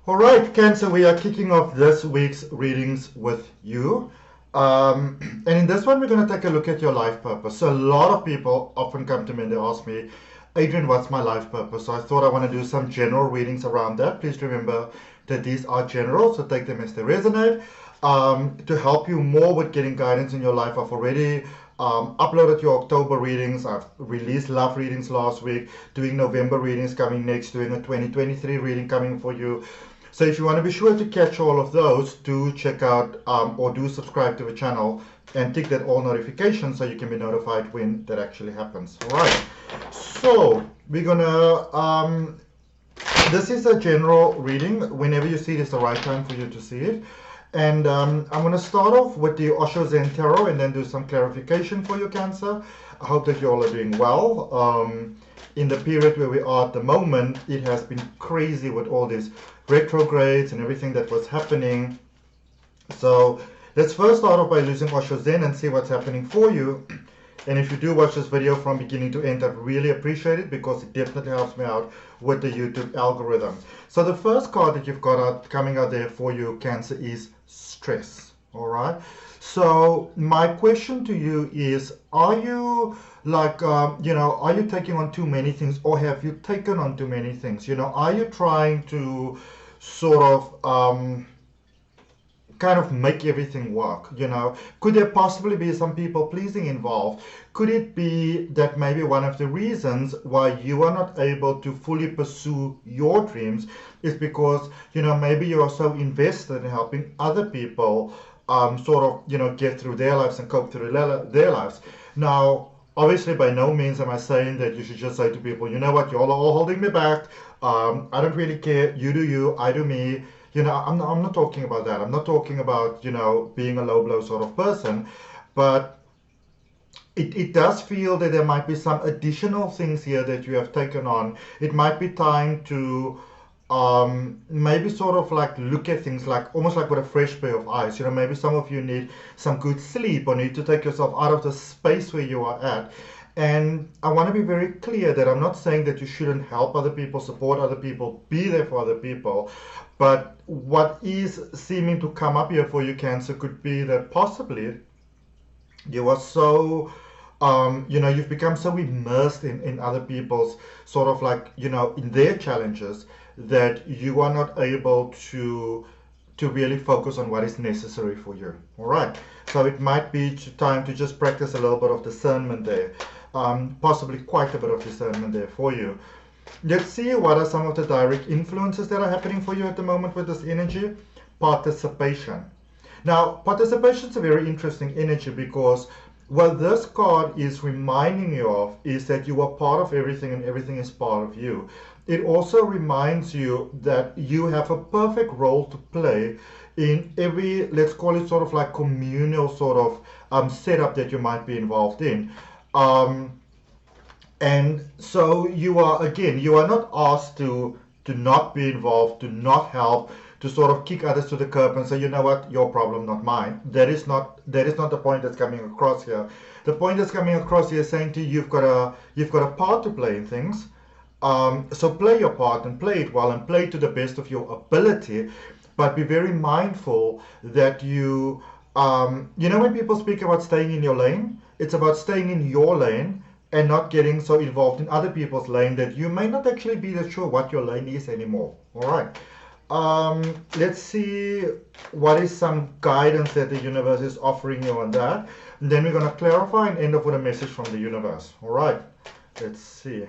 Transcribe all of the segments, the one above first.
All right, Cancer, we are kicking off this week's readings with you. And in this one, we're going to take a look at your life purpose. So a lot of people often come to me and they ask me, Adrian, what's my life purpose? So I thought I want to do some general readings around that. Please remember that these are general, so take them as they resonate. To help you more with getting guidance in your life, I've already uploaded your October readings. I've released love readings last week, doing November readings coming next, doing a 2023 reading coming for you. So if you want to be sure to catch all of those, do check out or do subscribe to the channel and tick that all notifications so you can be notified when that actually happens. All right. So we're gonna. This is a general reading. Whenever you see it, it's the right time for you to see it. And I'm going to start off with the OSHO Zen Tarot and then do some clarification for you, Cancer. I hope that you all are doing well. In the period where we are at the moment, it has been crazy with all these retrogrades and everything that was happening. So let's first start off by using OSHO Zen and see what's happening for you. And if you do watch this video from beginning to end, I'd really appreciate it because it definitely helps me out with the YouTube algorithm. So the first card that you've got coming out there for you, Cancer, is stress. All right. So my question to you is, are you like, are you taking on too many things, or have you taken on too many things? Are you trying to sort of kind of make everything work? Could there possibly be some people pleasing involved? Could it be that maybe one of the reasons why you are not able to fully pursue your dreams is because maybe you are so invested in helping other people sort of get through their lives and cope through their lives? Now obviously by no means am I saying that you should just say to people, you know what, you all are all holding me back, I don't really care, you do you, I do me. I'm not talking about that. I'm not talking about, being a low blow sort of person, but it does feel that there might be some additional things here that you have taken on. It might be time to maybe sort of like look at things like almost like with a fresh pair of eyes. Maybe some of you need some good sleep or need to take yourself out of the space where you are at. And I want to be very clear that I'm not saying that you shouldn't help other people, support other people, be there for other people. But what is seeming to come up here for you, Cancer, could be that possibly you are so, you've become so immersed in other people's sort of like, in their challenges that you are not able to really focus on what is necessary for you. All right. So it might be time to just practice a little bit of discernment there. Possibly quite a bit of discernment there for you. Let's see what are some of the direct influences that are happening for you at the moment with this energy. Participation. Now, participation is a very interesting energy because what this card is reminding you of is that you are part of everything and everything is part of you. It also reminds you that you have a perfect role to play in every, let's call it sort of like communal sort of setup that you might be involved in. And so you are, again, you are not asked to not be involved, to not help, to sort of kick others to the curb and say, you know what, your problem, not mine. That is not the point that's coming across here. The point that's coming across here is saying to you, you've got a part to play in things. So play your part and play it well and play to the best of your ability, but be very mindful that you, when people speak about staying in your lane, it's about staying in your lane and not getting so involved in other people's lane that you may not actually be that sure what your lane is anymore. All right. Let's see what is some guidance that the universe is offering you on that. And then we're going to clarify and end up with a message from the universe. All right. Let's see.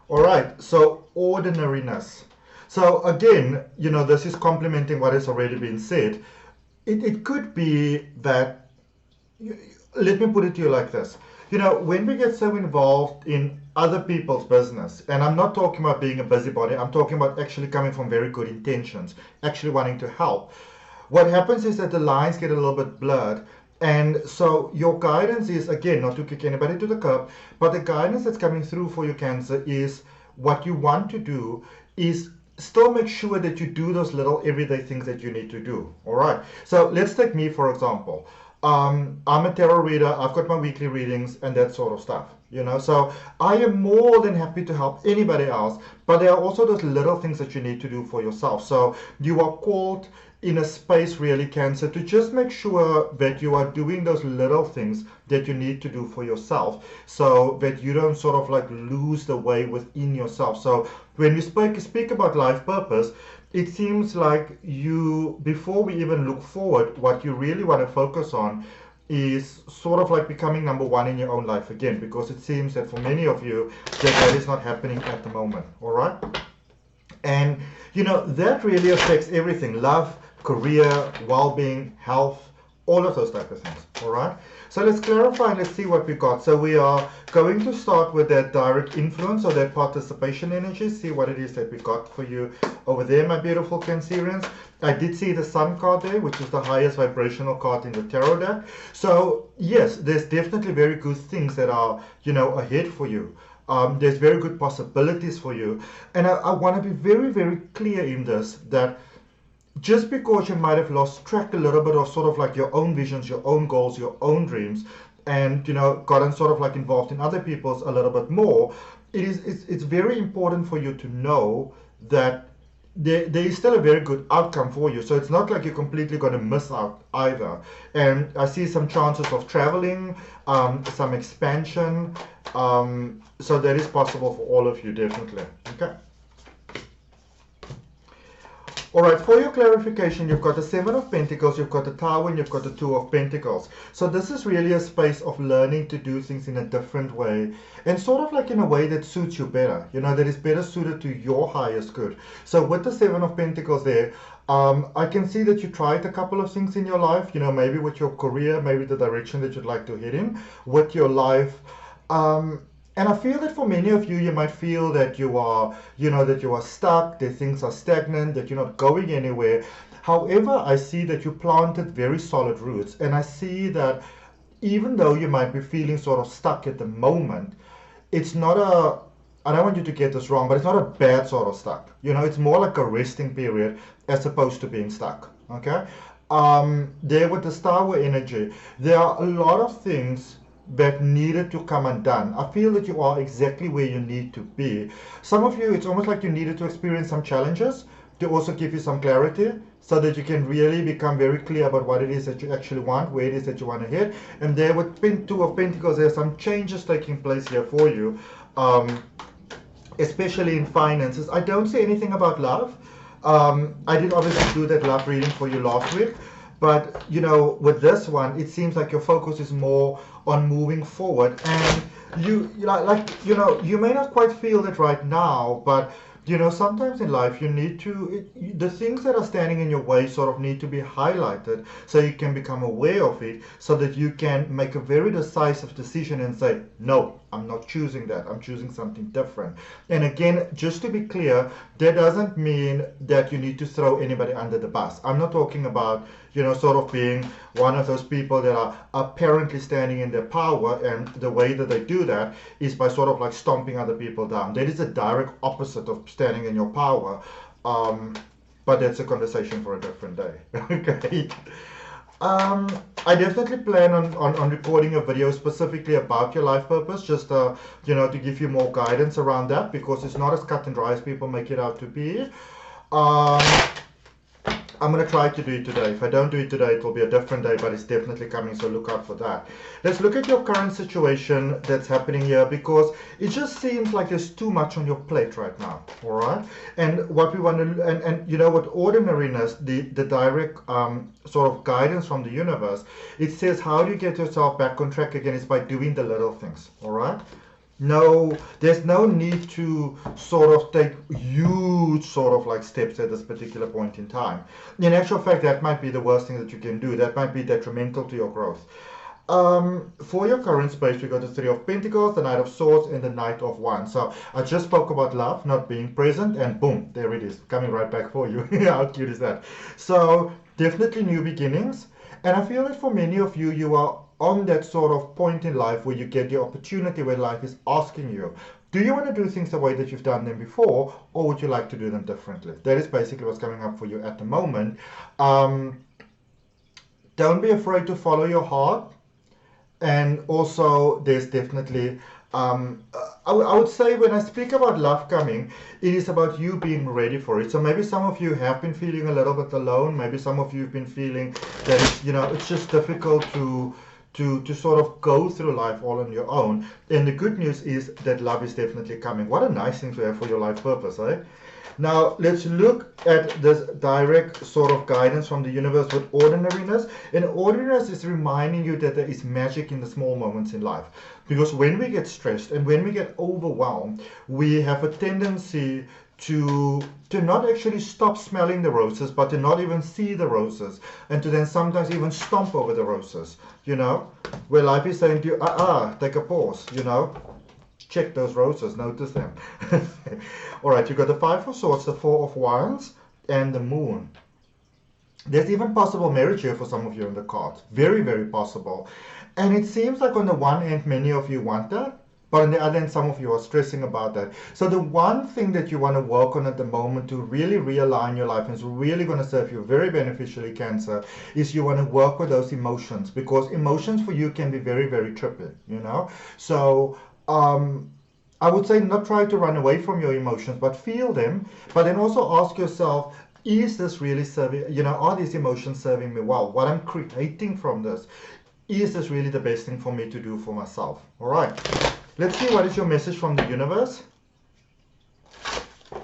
All right. So ordinariness. So again, this is complementing what has already been said. It could be that, let me put it to you like this. When we get so involved in other people's business, and I'm not talking about being a busybody, I'm talking about actually coming from very good intentions, actually wanting to help. What happens is that the lines get a little bit blurred. And so your guidance is, again, not to kick anybody to the curb, but the guidance that's coming through for you, Cancer, is what you want to do is still make sure that you do those little everyday things that you need to do. All right. So let's take me, for example. I'm a tarot reader. I've got my weekly readings and that sort of stuff, you know. So I am more than happy to help anybody else, but there are also those little things that you need to do for yourself. So you are called in a space, really, Cancer, to just make sure that you are doing those little things that you need to do for yourself, so that you don't sort of like lose the way within yourself. So when you speak about life purpose, it seems like you, before we even look forward, what you really want to focus on is sort of like becoming number one in your own life again, because it seems that for many of you that is not happening at the moment. All right, and you know that really affects everything: love, career, well-being, health, all of those type of things. All right, so let's clarify and let's see what we got. So we are going to start with that direct influence or that participation energy, see what it is that we got for you over there, my beautiful Cancerians. I did see the Sun card there, which is the highest vibrational card in the tarot deck. So yes, there's definitely very good things that are, you know, ahead for you. There's very good possibilities for you. And I want to be very, very clear in this, that just because you might have lost track a little bit of sort of like your own visions, your own goals, your own dreams, and you know, gotten sort of like involved in other people's a little bit more, it's very important for you to know that there is still a very good outcome for you. So it's not like you're completely going to miss out either. And I see some chances of traveling, some expansion. So that is possible for all of you, definitely. Okay. All right, for your clarification, you've got the Seven of Pentacles, you've got the Tower, and you've got the Two of Pentacles. So this is really a space of learning to do things in a different way, and sort of like in a way that suits you better, you know, that is better suited to your highest good. So with the Seven of Pentacles there, I can see that you tried a couple of things in your life, you know, maybe with your career, maybe the direction that you'd like to head in, with your life. And I feel that for many of you, you might feel that you are, you know, that you are stuck, that things are stagnant, that you're not going anywhere. However, I see that you planted very solid roots. And I see that even though you might be feeling sort of stuck at the moment, it's not a, I don't want you to get this wrong, but it's not a bad sort of stuck. You know, it's more like a resting period as opposed to being stuck. Okay? There with the Star energy, there are a lot of things that needed to come undone. I feel that you are exactly where you need to be. Some of you, it's almost like you needed to experience some challenges to also give you some clarity, so that you can really become very clear about what it is that you actually want, where it is that you want to head. And there with Two of Pentacles, there are some changes taking place here for you, especially in finances. I don't see anything about love. I did obviously do that love reading for you last week. But, you know, with this one, it seems like your focus is more on moving forward. And you know, you may not quite feel it right now, but, you know, sometimes in life you need to, the things that are standing in your way sort of need to be highlighted so you can become aware of it, so that you can make a very decisive decision and say, no, I'm not choosing that. I'm choosing something different. And again, just to be clear, that doesn't mean that you need to throw anybody under the bus. I'm not talking about, you know, sort of being one of those people that are apparently standing in their power, and the way that they do that is by sort of like stomping other people down. That is a direct opposite of standing in your power. But that's a conversation for a different day. Okay. I definitely plan on recording a video specifically about your life purpose, just you know, to give you more guidance around that, because it's not as cut and dry as people make it out to be. I'm going to try to do it today. If I don't do it today, it will be a different day, but it's definitely coming, so look out for that. Let's look at your current situation that's happening here, because it just seems like there's too much on your plate right now, all right? And what we want to, and you know, with ordinariness, the direct sort of guidance from the universe, it says how do you get yourself back on track again? It's by doing the little things, all right? No, there's no need to sort of take huge sort of like steps at this particular point in time. In actual fact, that might be the worst thing that you can do. That might be detrimental to your growth. For your current space, we got the Three of Pentacles, the Knight of Swords, and the Knight of Wands. So I just spoke about love not being present, and boom, there it is, coming right back for you. How cute is that? So definitely new beginnings. And I feel that for many of you, you are on that sort of point in life where you get the opportunity, where life is asking you, do you want to do things the way that you've done them before, or would you like to do them differently? That is basically what's coming up for you at the moment. Don't be afraid to follow your heart. And also, there's definitely, I would say when I speak about love coming, it is about you being ready for it. So maybe some of you have been feeling a little bit alone. Maybe some of you have been feeling that it's, it's just difficult to sort of go through life all on your own. And the good news is that love is definitely coming. What a nice thing to have for your life purpose, eh? Now, let's look at this direct sort of guidance from the universe with ordinariness. And ordinariness is reminding you that there is magic in the small moments in life. Because when we get stressed and when we get overwhelmed, we have a tendency to not actually stop smelling the roses, but to not even see the roses, and to then sometimes even stomp over the roses, where life is saying to you, take a pause, check those roses, notice them. All right, you got the Five of Swords, the Four of Wands, and the Moon. There's even possible marriage here for some of you in the cards. Very, very possible. And it seems like on the one hand, many of you want that, but on the other hand, some of you are stressing about that. So the one thing that you want to work on at the moment to really realign your life and is really going to serve you very beneficially, Cancer, is you want to work with those emotions, because emotions for you can be very, very trippy, So I would say not try to run away from your emotions, but feel them. But then also ask yourself, is this really serving, are these emotions serving me well? What I'm creating from this, is this really the best thing for me to do for myself? All right, let's see what is your message from the universe.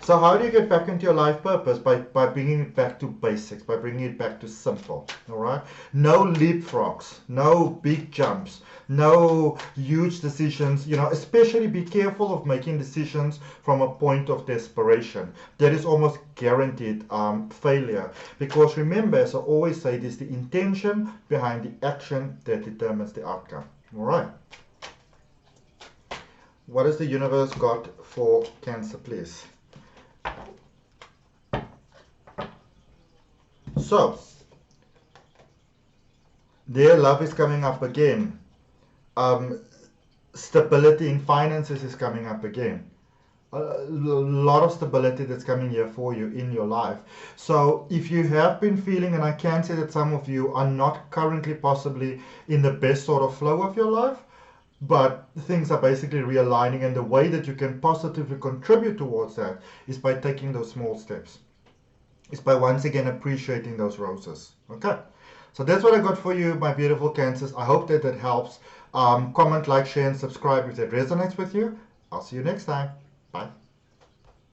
So how do you get back into your life purpose? By bringing it back to basics, by bringing it back to simple, all right? No leapfrogs, no big jumps, no huge decisions, especially be careful of making decisions from a point of desperation. That is almost guaranteed failure. Because remember, as I always say, it is the intention behind the action that determines the outcome, all right? What has the universe got for Cancer, please? So, their love is coming up again. Stability in finances is coming up again. A lot of stability that's coming here for you in your life. So if you have been feeling, and I can say that some of you are not currently possibly in the best sort of flow of your life, but things are basically realigning, and the way that you can positively contribute towards that is by taking those small steps. It's by once again appreciating those roses. Okay, so that's what I got for you, my beautiful Cancers. I hope that that helps. Comment, like, share, and subscribe if that resonates with you. I'll see you next time. Bye.